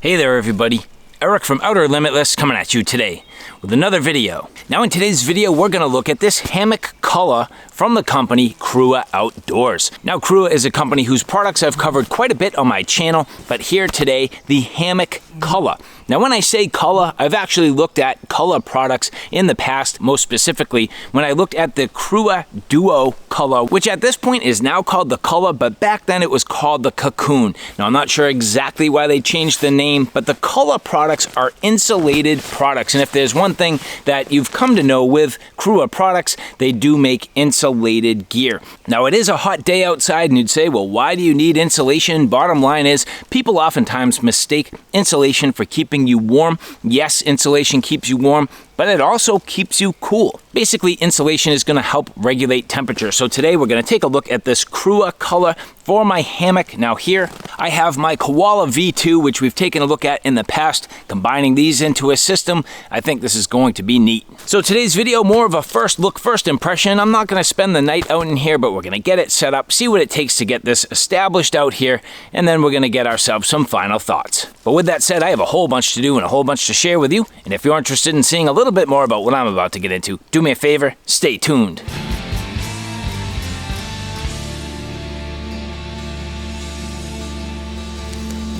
Hey there everybody, Eric from Outer Limitless coming at you today with another video. Now in today's video we're going to look at this Hammock Culla from the company Crua Outdoors. Now Crua is a company whose products I've covered quite a bit on my channel, but here today the Hammock Culla. Now when I say Culla, I've actually looked at Culla products in the past, most specifically when I looked at the Crua Duo Culla, which at this point is now called the Culla, but back then it was called the Cocoon. Now I'm not sure exactly why they changed the name, but the Culla products are insulated products, and if there's one thing that you've come to know with Crua products, they do make insulated gear. Now it is a hot day outside and you'd say, well, why do you need insulation? Bottom line is, people oftentimes mistake insulation for keeping you warm. Yes, insulation keeps you warm, but it also keeps you cool. Basically, insulation is going to help regulate temperature. So today we're going to take a look at this Crua Culla for my hammock. Now here I have my Koala V2, which we've taken a look at in the past. Combining these into a system, I think this is going to be neat. So today's video, more of a first look, first impression. I'm not going to spend the night out in here, but we're going to get it set up, see what it takes to get this established out here, and then we're going to get ourselves some final thoughts. But with that said, I have a whole bunch to do and a whole bunch to share with you. And if you're interested in seeing a little bit more about what I'm about to get into, do me a favor, stay tuned.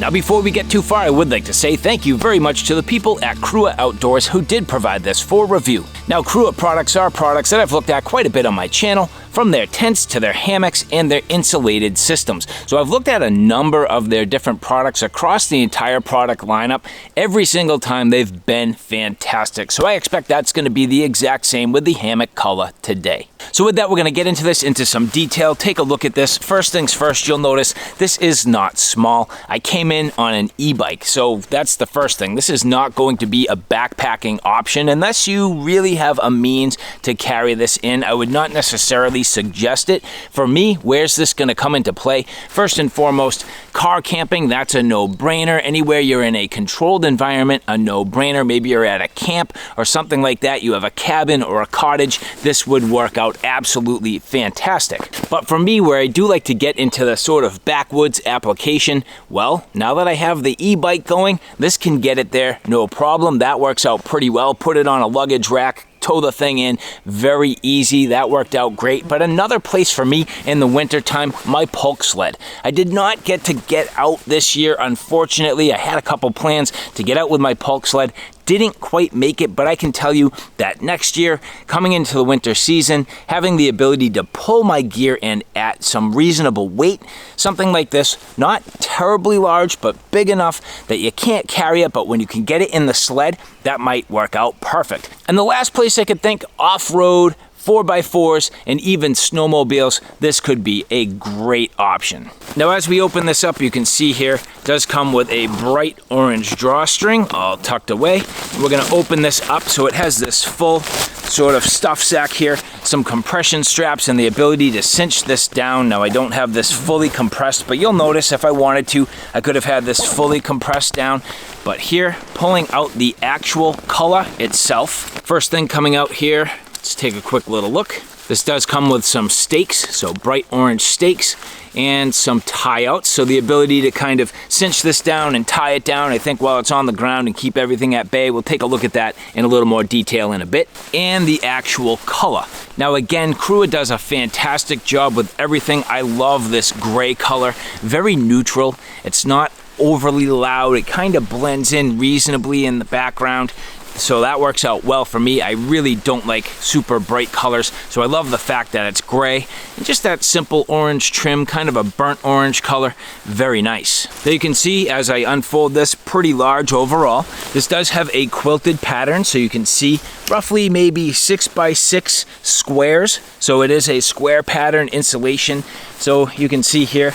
Now before we get too far, I would like to say thank you very much to the people at Crua Outdoors who did provide this for review. Now Crua products are products that I've looked at quite a bit on my channel, from their tents to their hammocks and their insulated systems. So I've looked at a number of their different products across the entire product lineup. Every single time they've been fantastic. So I expect that's going to be the exact same with the Hammock Culla today. So with that, we're going to get into this into some detail. Take a look at this. First things first, you'll notice this is not small. I came in on an e-bike, so that's the first thing. This is not going to be a backpacking option unless you really have a means to carry this in. I would not necessarily suggest it. For me, where's this going to come into play? First and foremost, car camping, that's a no-brainer. Anywhere you're in a controlled environment, a no-brainer. Maybe you're at a camp or something like that. You have a cabin or a cottage. This would work out absolutely fantastic. But for me, where I do like to get into the sort of backwoods application, well, now that I have the e-bike going, this can get it there, no problem. That works out pretty well. Put it on a luggage rack, tow the thing in, very easy. That worked out great. But another place for me in the winter time, my pulk sled. I did not get to get out this year, unfortunately. I had a couple plans to get out with my pulk sled. Didn't quite make it, but I can tell you that next year, coming into the winter season, having the ability to pull my gear in at some reasonable weight, something like this, not terribly large, but big enough that you can't carry it, but when you can get it in the sled, that might work out perfect. And the last place I could think, off-road, 4x4s, and even snowmobiles, this could be a great option. Now as we open this up, you can see here, it does come with a bright orange drawstring, all tucked away. We're gonna open this up so it has this full sort of stuff sack here, some compression straps, and the ability to cinch this down. Now I don't have this fully compressed, but you'll notice if I wanted to, I could have had this fully compressed down. But here, pulling out the actual Culla itself, first thing coming out here, let's take a quick little look. This does come with some stakes, so bright orange stakes, and some tie-outs, so the ability to kind of cinch this down and tie it down, I think, while it's on the ground and keep everything at bay. We'll take a look at that in a little more detail in a bit. And the actual Culla. Now again, Crua does a fantastic job with everything. I love this gray color, very neutral. It's not overly loud. It kind of blends in reasonably in the background. So that works out well for me. I really don't like super bright colors, so I love the fact that it's gray and just that simple orange trim, kind of a burnt orange color. Very nice. There you can see as I unfold this, pretty large overall. This does have a quilted pattern, so you can see roughly maybe 6x6 squares. So it is a square pattern insulation. So you can see here,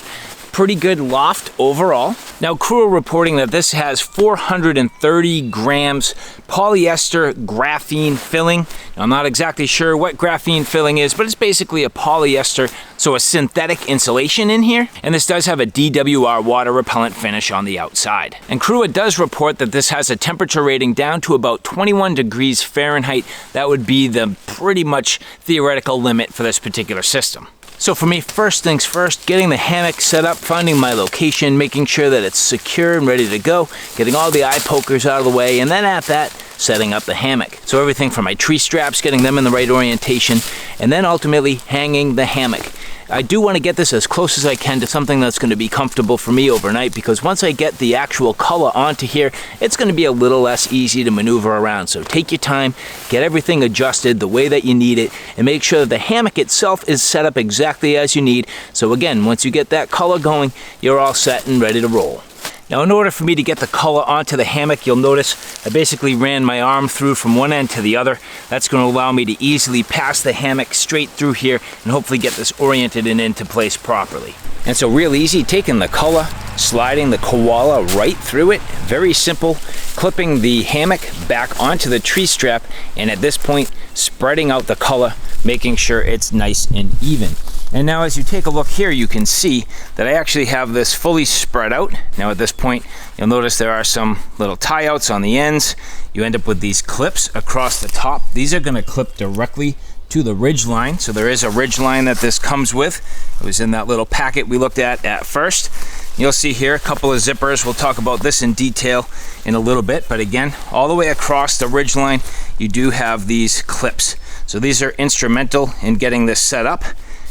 pretty good loft overall. Now Crua reporting that this has 430 grams polyester graphene filling. Now, I'm not exactly sure what graphene filling is, but it's basically a polyester, so a synthetic insulation in here. And this does have a DWR water repellent finish on the outside. And Crua does report that this has a temperature rating down to about 21 degrees Fahrenheit. That would be the pretty much theoretical limit for this particular system. So for me, first things first, getting the hammock set up, finding my location, making sure that it's secure and ready to go, getting all the eye pokers out of the way, and then at that, setting up the hammock. So everything from my tree straps, getting them in the right orientation, and then ultimately hanging the hammock. I do want to get this as close as I can to something that's going to be comfortable for me overnight, because once I get the actual Culla onto here, it's going to be a little less easy to maneuver around. So take your time, get everything adjusted the way that you need it, and make sure that the hammock itself is set up exactly as you need. So again, once you get that Culla going, you're all set and ready to roll. Now, in order for me to get the Culla onto the hammock, you'll notice I basically ran my arm through from one end to the other. That's going to allow me to easily pass the hammock straight through here and hopefully get this oriented and into place properly. And so real easy, taking the Culla, sliding the koala right through it. Very simple, clipping the hammock back onto the tree strap, and at this point, spreading out the Culla, making sure it's nice and even. And now as you take a look here, you can see that I actually have this fully spread out. Now at this point, you'll notice there are some little tie outs on the ends. You end up with these clips across the top. These are gonna clip directly to the ridge line. So there is a ridge line that this comes with. It was in that little packet we looked at first. You'll see here a couple of zippers. We'll talk about this in detail in a little bit. But again, all the way across the ridge line, you do have these clips. So these are instrumental in getting this set up.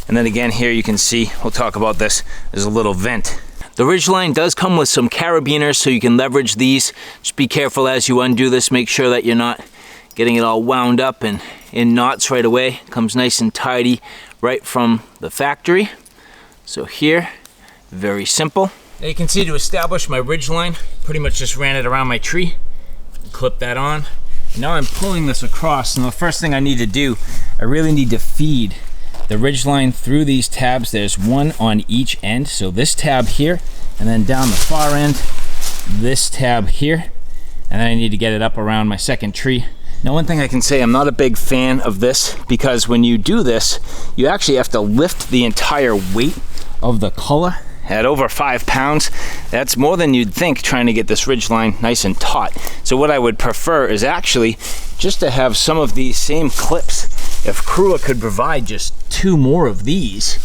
And then again here you can see, we'll talk about this, there's a little vent. The ridgeline does come with some carabiners, so you can leverage these. Just be careful as you undo this, make sure that you're not getting it all wound up and in knots right away. Comes nice and tidy right from the factory. So here, very simple. Now you can see, to establish my ridgeline, pretty much just ran it around my tree, clip that on. Now I'm pulling this across, and the first thing I need to do, I really need to feed the ridge line through these tabs. There's one on each end. So this tab here, and then down the far end, this tab here. And then I need to get it up around my second tree. Now, one thing I can say, I'm not a big fan of this, because when you do this, you actually have to lift the entire weight of the Culla at over 5 pounds. That's more than you'd think, trying to get this ridge line nice and taut. So what I would prefer is actually just to have some of these same clips. If Crua could provide just 2 more of these,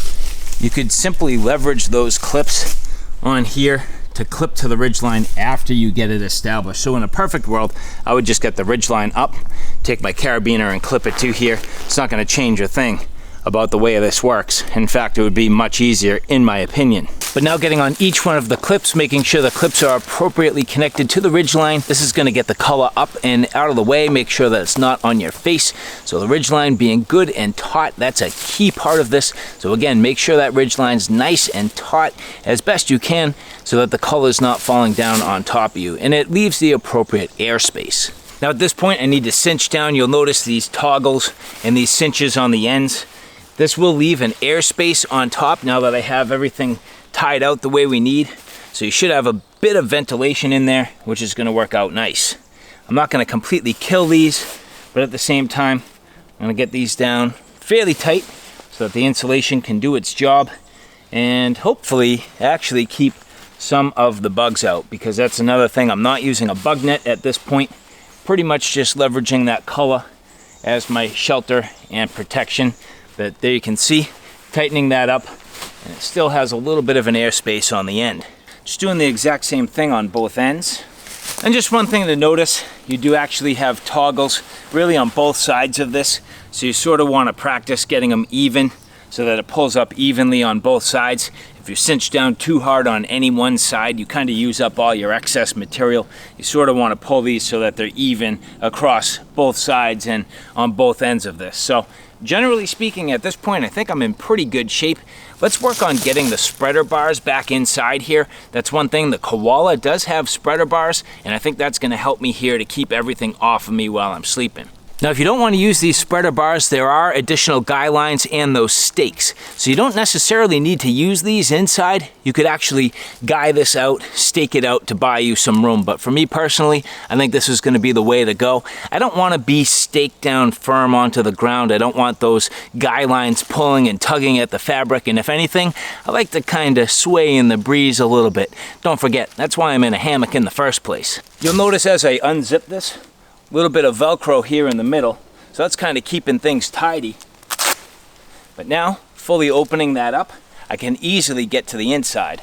you could simply leverage those clips on here to clip to the ridgeline after you get it established. So in a perfect world, I would just get the ridgeline up, take my carabiner and clip it to here. It's not going to change a thing about the way this works. In fact, it would be much easier in my opinion. But now getting on each one of the clips, making sure the clips are appropriately connected to the ridgeline. This is going to get the Culla up and out of the way, make sure that it's not on your face. So the ridgeline being good and taut, that's a key part of this. So again, make sure that ridgeline's nice and taut as best you can, so that the Culla is not falling down on top of you, and it leaves the appropriate airspace. Now at this point, I need to cinch down. You'll notice these toggles and these cinches on the ends. This will leave an airspace on top now that I have everything tied out the way we need. So you should have a bit of ventilation in there, which is going to work out nice. I'm not going to completely kill these, but at the same time, I'm going to get these down fairly tight so that the insulation can do its job, and hopefully actually keep some of the bugs out, because that's another thing. I'm not using a bug net at this point. Pretty much just leveraging that Culla as my shelter and protection. But there you can see, tightening that up, and it still has a little bit of an airspace on the end. Just doing the exact same thing on both ends. And just one thing to notice, you do actually have toggles really on both sides of this. So you sort of want to practice getting them even so that it pulls up evenly on both sides. If you cinch down too hard on any one side, you kind of use up all your excess material. You sort of want to pull these so that they're even across both sides and on both ends of this. So generally speaking, at this point, I think I'm in pretty good shape. Let's work on getting the spreader bars back inside here. That's one thing. The Koala does have spreader bars, and I think that's going to help me here to keep everything off of me while I'm sleeping. Now, if you don't want to use these spreader bars, there are additional guy lines and those stakes. So you don't necessarily need to use these inside. You could actually guy this out, stake it out to buy you some room. But for me personally, I think this is going to be the way to go. I don't want to be staked down firm onto the ground. I don't want those guy lines pulling and tugging at the fabric. And if anything, I like to kind of sway in the breeze a little bit. Don't forget, that's why I'm in a hammock in the first place. You'll notice as I unzip this, a little bit of Velcro here in the middle, so that's kind of keeping things tidy. But now, fully opening that up, I can easily get to the inside.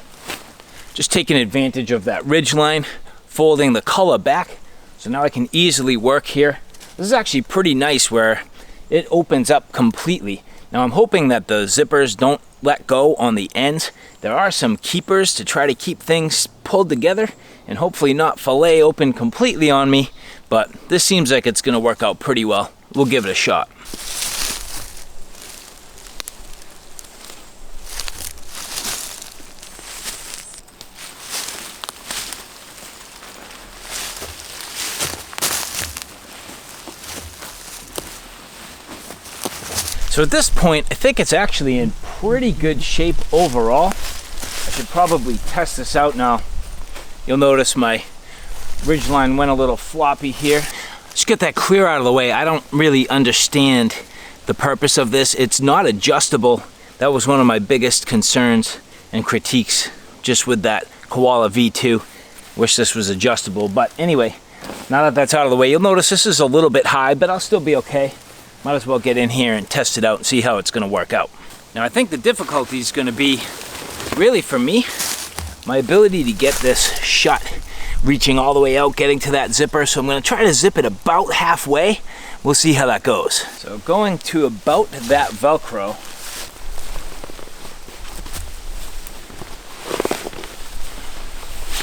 Just taking advantage of that ridge line, folding the Culla back, so now I can easily work here. This is actually pretty nice where it opens up completely. Now I'm hoping that the zippers don't let go on the ends. There are some keepers to try to keep things pulled together and hopefully not fillet open completely on me, but this seems like it's gonna work out pretty well. We'll give it a shot. So at this point, I think it's actually in pretty good shape overall. I should probably test this out now. You'll notice my ridgeline went a little floppy here. Just get that clear out of the way. I don't really understand the purpose of this. It's not adjustable. That was one of my biggest concerns and critiques just with that Koala V2. Wish this was adjustable, but anyway, now that that's out of the way, you'll notice this is a little bit high, but I'll still be okay. Might as well get in here and test it out and see how it's going to work out. Now I think the difficulty is going to be, really for me, my ability to get this shut, reaching all the way out, getting to that zipper. So I'm going to try to zip it about halfway. We'll see how that goes. So going to about that Velcro.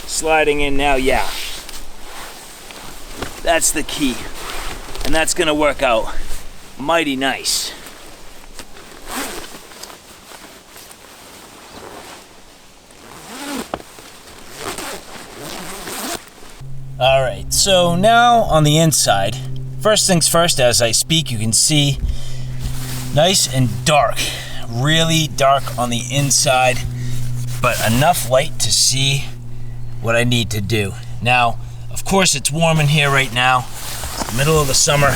Sliding in now, yeah. That's the key. And that's going to work out mighty nice. All right, so now on the inside, first things first, as I speak, you can see nice and dark, really dark on the inside, but enough light to see what I need to do. Now, of course, it's warm in here right now. It's the middle of the summer.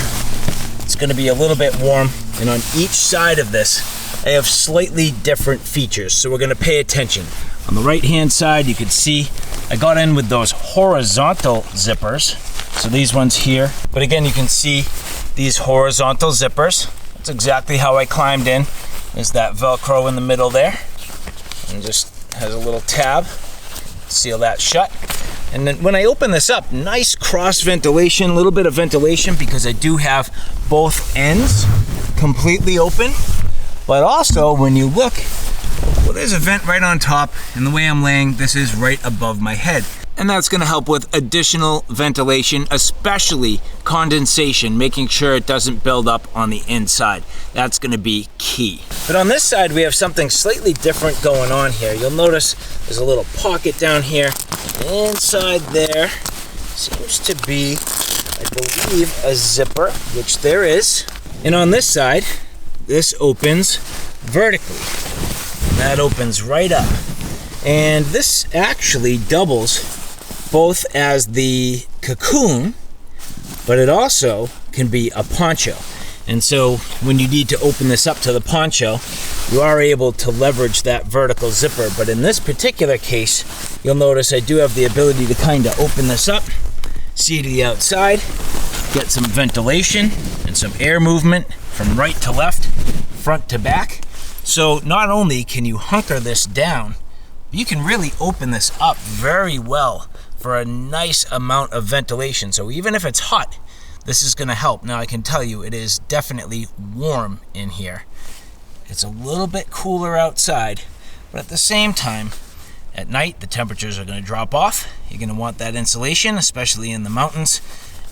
It's going to be a little bit warm, and on each side of this I have slightly different features, so we're going to pay attention. On the right hand side you can see I got in with those horizontal zippers, so these ones here, but again you can see these horizontal zippers. That's exactly how I climbed in. There's that Velcro in the middle there, and just has a little tab, seal that shut. And then when I open this up, nice cross ventilation, a little bit of ventilation because I do have both ends completely open. But also when you look, well, there's a vent right on top, and the way I'm laying, this is right above my head. And that's gonna help with additional ventilation, especially condensation, making sure it doesn't build up on the inside. That's gonna be key. But on this side, we have something slightly different going on here. You'll notice there's a little pocket down here. Inside there seems to be, I believe, a zipper, which there is. And on this side, this opens vertically. That opens right up. And this actually doubles both as the cocoon, but it also can be a poncho. And so when you need to open this up to the poncho, you are able to leverage that vertical zipper. But in this particular case, you'll notice I do have the ability to kind of open this up, see to the outside, get some ventilation and some air movement from right to left, front to back. So not only can you hunker this down, you can really open this up very well for a nice amount of ventilation. So even if it's hot, this is going to help. Now I can tell you it is definitely warm in here. It's a little bit cooler outside, but at the same time, at night the temperatures are going to drop off. You're going to want that insulation, especially in the mountains.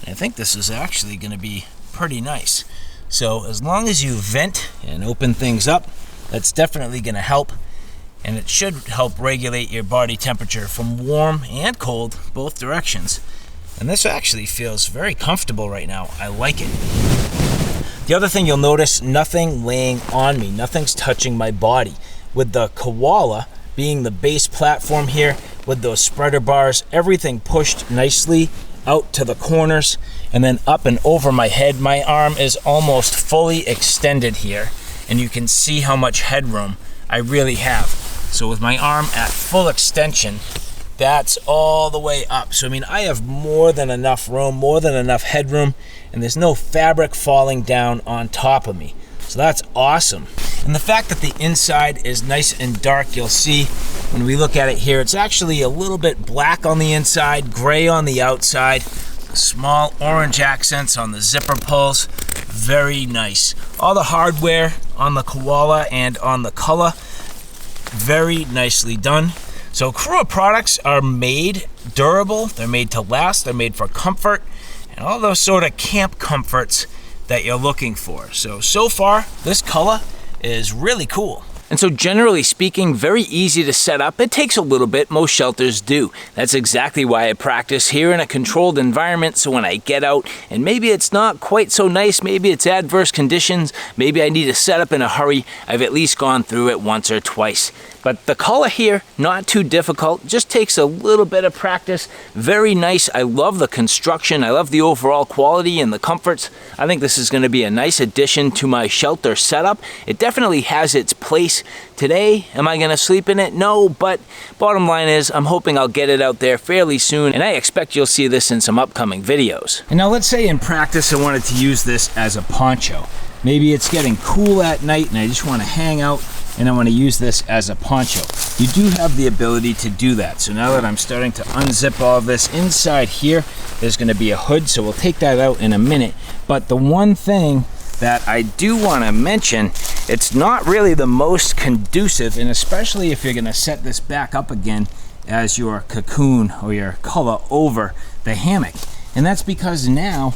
And I think this is actually going to be pretty nice. So as long as you vent and open things up, that's definitely going to help. And it should help regulate your body temperature from warm and cold, both directions. And this actually feels very comfortable right now. I like it. The other thing you'll notice, nothing laying on me, nothing's touching my body. With the Koala being the base platform here, with those spreader bars, everything pushed nicely out to the corners and then up and over my head. My arm is almost fully extended here, and you can see how much headroom I really have. So with my arm at full extension, that's all the way up. So I mean, I have more than enough room, more than enough headroom, and there's no fabric falling down on top of me. So that's awesome. And the fact that the inside is nice and dark, you'll see when we look at it here, it's actually a little bit black on the inside, gray on the outside, small orange accents on the zipper pulls. Very nice. All the hardware on the Koala and on the Culla, very nicely done. So Crua products are made durable, they're made to last, they're made for comfort, and all those sort of camp comforts that you're looking for. So far, this Culla is really cool. And so generally speaking, very easy to set up. It takes a little bit, most shelters do. That's exactly why I practice here in a controlled environment, so when I get out and maybe it's not quite so nice, maybe it's adverse conditions, maybe I need to set up in a hurry, I've at least gone through it once or twice. But the Culla here, not too difficult, just takes a little bit of practice. Very nice. I love the construction. I love the overall quality and the comforts. I think this is going to be a nice addition to my shelter setup. It definitely has its place. Today, am I going to sleep in it? No, but bottom line is I'm hoping I'll get it out there fairly soon, and I expect you'll see this in some upcoming videos. And now let's say in practice I wanted to use this as a poncho. Maybe it's getting cool at night and I just want to hang out and I want to use this as a poncho. You do have the ability to do that. So now that I'm starting to unzip all of this, inside here there's going to be a hood, so we'll take that out in a minute. But the one thing that I do want to mention, it's not really the most conducive, and especially if you're going to set this back up again as your Cocoon or your Culla over the hammock. And that's because now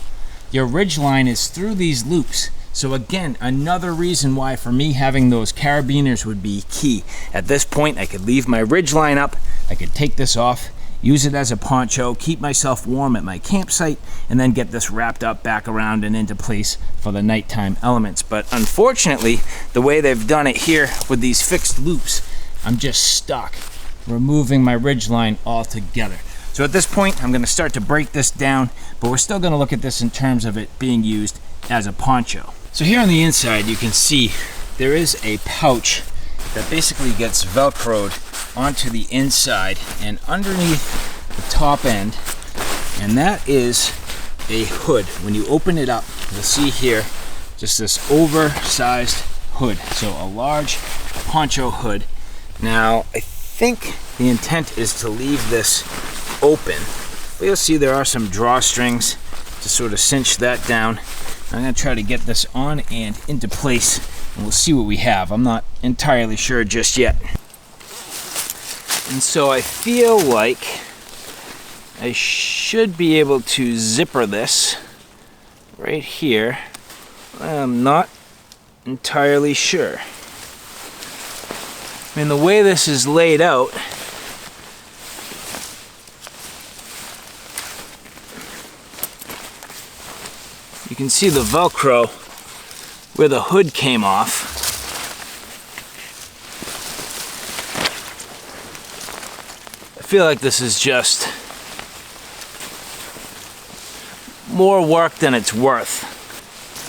your ridge line is through these loops. So again, another reason why for me having those carabiners would be key. At this point, I could leave my ridge line up, I could take this off, use it as a poncho, keep myself warm at my campsite, and then get this wrapped up back around and into place for the nighttime elements. But unfortunately, the way they've done it here with these fixed loops, I'm just stuck removing my ridge line altogether. So at this point, I'm gonna start to break this down, but we're still gonna look at this in terms of it being used as a poncho. So here on the inside, you can see there is a pouch that basically gets Velcroed onto the inside and underneath the top end, and that is a hood. When you open it up, you'll see here just this oversized hood, so a large poncho hood. Now, I think the intent is to leave this open, but you'll see there are some drawstrings to sort of cinch that down. I'm going to try to get this on and into place, and we'll see what we have. I'm not entirely sure just yet. And so I feel like I should be able to zipper this right here. I'm not entirely sure. I mean, the way this is laid out, you can see the Velcro where the hood came off. I feel like this is just more work than it's worth.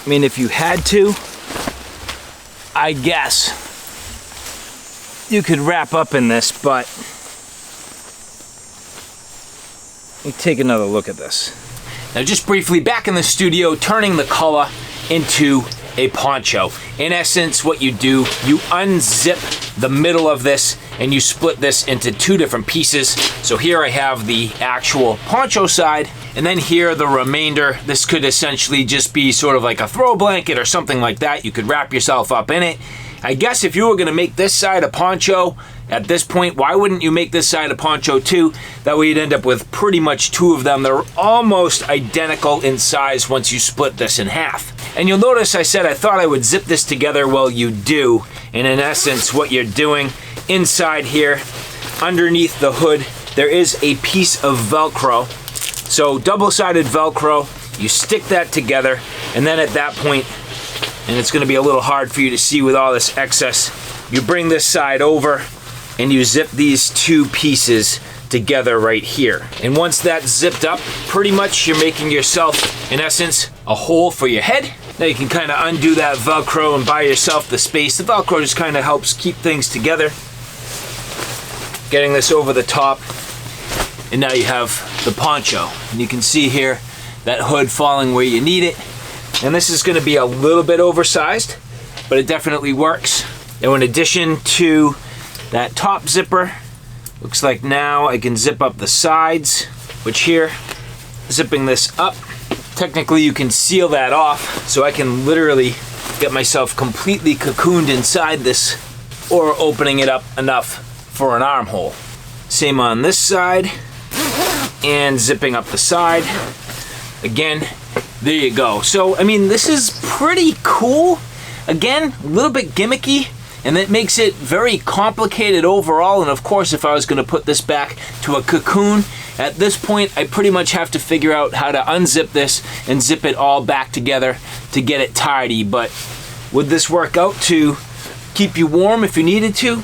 I mean, if you had to, I guess you could wrap up in this, but let me take another look at this. Now just briefly, back in the studio, turning the Culla into a poncho. In essence, what you do, you unzip the middle of this and you split this into two different pieces. So here I have the actual poncho side, and then here the remainder. This could essentially just be sort of like a throw blanket or something like that. You could wrap yourself up in it. I guess if you were gonna make this side a poncho, at this point, why wouldn't you make this side a poncho too? That way you'd end up with pretty much two of them. They're almost identical in size once you split this in half. And you'll notice I said I thought I would zip this together. Well, you do. And in essence, what you're doing inside here, underneath the hood, there is a piece of Velcro. So double-sided Velcro, you stick that together, and then at that point, and it's gonna be a little hard for you to see with all this excess, you bring this side over and you zip these two pieces together right here. And once that's zipped up, pretty much you're making yourself, in essence, a hole for your head. Now you can kind of undo that Velcro and buy yourself the space. The Velcro just kind of helps keep things together. Getting this over the top, and now you have the poncho. And you can see here that hood falling where you need it. And this is gonna be a little bit oversized, but it definitely works. Now, in addition to that top zipper, looks like now I can zip up the sides, which here, zipping this up, technically you can seal that off, so I can literally get myself completely cocooned inside this, or opening it up enough for an armhole. Same on this side, and zipping up the side. Again, there you go. So, I mean, this is pretty cool. Again, a little bit gimmicky, and that makes it very complicated overall. And of course, if I was going to put this back to a cocoon, at this point, I pretty much have to figure out how to unzip this and zip it all back together to get it tidy. But would this work out to keep you warm if you needed to?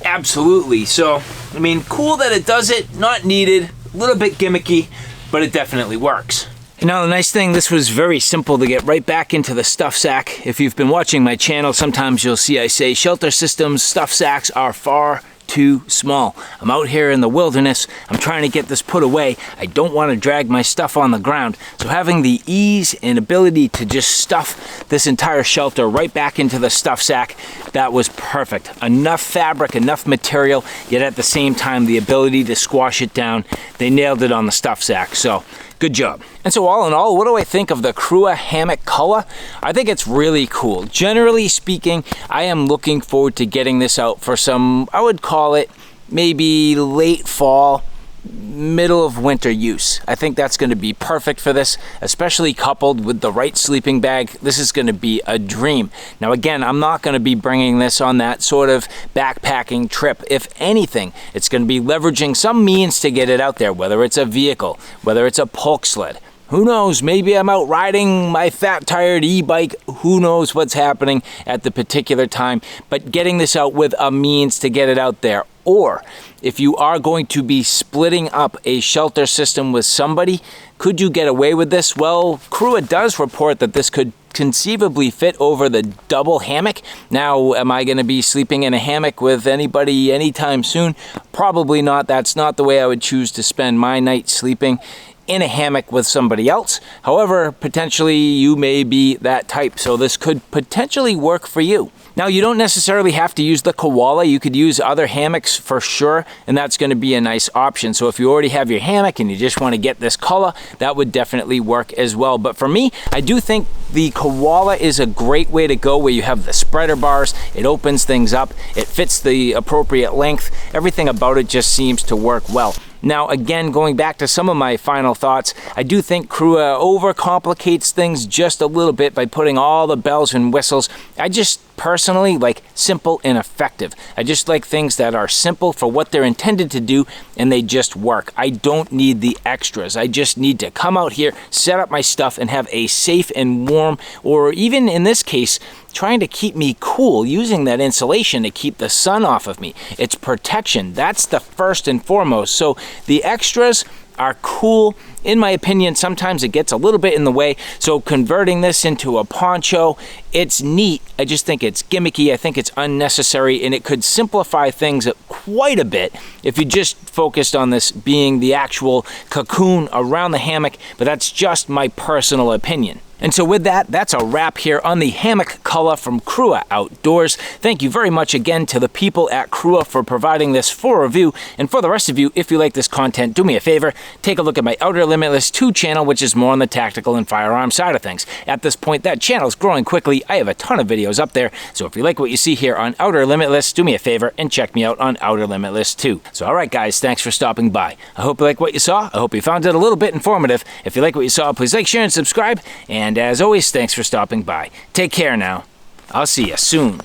Absolutely. So, I mean, cool that it does it, not needed, a little bit gimmicky, but it definitely works. And now the nice thing, this was very simple to get right back into the stuff sack. If you've been watching my channel, sometimes you'll see I say shelter systems, stuff sacks are far too small. I'm out here in the wilderness. I'm trying to get this put away. I don't want to drag my stuff on the ground. So having the ease and ability to just stuff this entire shelter right back into the stuff sack, that was perfect. Enough fabric, enough material, yet at the same time the ability to squash it down. They nailed it on the stuff sack. So good job. And so all in all, what do I think of the Crua Hammock Culla? I think it's really cool. Generally speaking, I am looking forward to getting this out for some, I would call it maybe late fall, middle of winter use. I think that's going to be perfect for this, especially coupled with the right sleeping bag. This is going to be a dream. Now again, I'm not going to be bringing this on that sort of backpacking trip. If anything, it's going to be leveraging some means to get it out there, whether it's a vehicle, whether it's a pulk sled. Who knows, maybe I'm out riding my fat tired e-bike. Who knows what's happening at the particular time, but getting this out with a means to get it out there. Or if you are going to be splitting up a shelter system with somebody, could you get away with this? Well, Crua does report that this could conceivably fit over the double hammock. Now, am I going to be sleeping in a hammock with anybody anytime soon? Probably not. That's not the way I would choose to spend my night, sleeping in a hammock with somebody else. However, potentially you may be that type, so this could potentially work for you. Now, you don't necessarily have to use the Koala. You could use other hammocks for sure, and that's going to be a nice option. So if you already have your hammock and you just want to get this Culla, that would definitely work as well. But for me, I do think the Koala is a great way to go, where you have the spreader bars, it opens things up, it fits the appropriate length, everything about it just seems to work well. Now, again, going back to some of my final thoughts, I do think Crua overcomplicates things just a little bit by putting all the bells and whistles. I just personally like simple and effective. I just like things that are simple for what they're intended to do, and they just work. I don't need the extras. I just need to come out here, set up my stuff, and have a safe and warm, or even in this case, trying to keep me cool, using that insulation to keep the sun off of me. It's protection. That's the first and foremost. So the extras are cool. In my opinion, sometimes it gets a little bit in the way. So converting this into a poncho, it's neat. I just think it's gimmicky. I think it's unnecessary, and it could simplify things quite a bit if you just focused on this being the actual cocoon around the hammock, but that's just my personal opinion. And so with that, that's a wrap here on the Hammock Culla from Crua Outdoors. Thank you very much again to the people at Crua for providing this for review. And for the rest of you, if you like this content, do me a favor, take a look at my Outer Limitless 2 channel, which is more on the tactical and firearm side of things. At this point, that channel is growing quickly. I have a ton of videos up there. So if you like what you see here on Outer Limitless, do me a favor and check me out on Outer Limitless 2. So all right, guys, thanks for stopping by. I hope you like what you saw. I hope you found it a little bit informative. If you like what you saw, please like, share, and subscribe. And as always, thanks for stopping by. Take care now. I'll see you soon.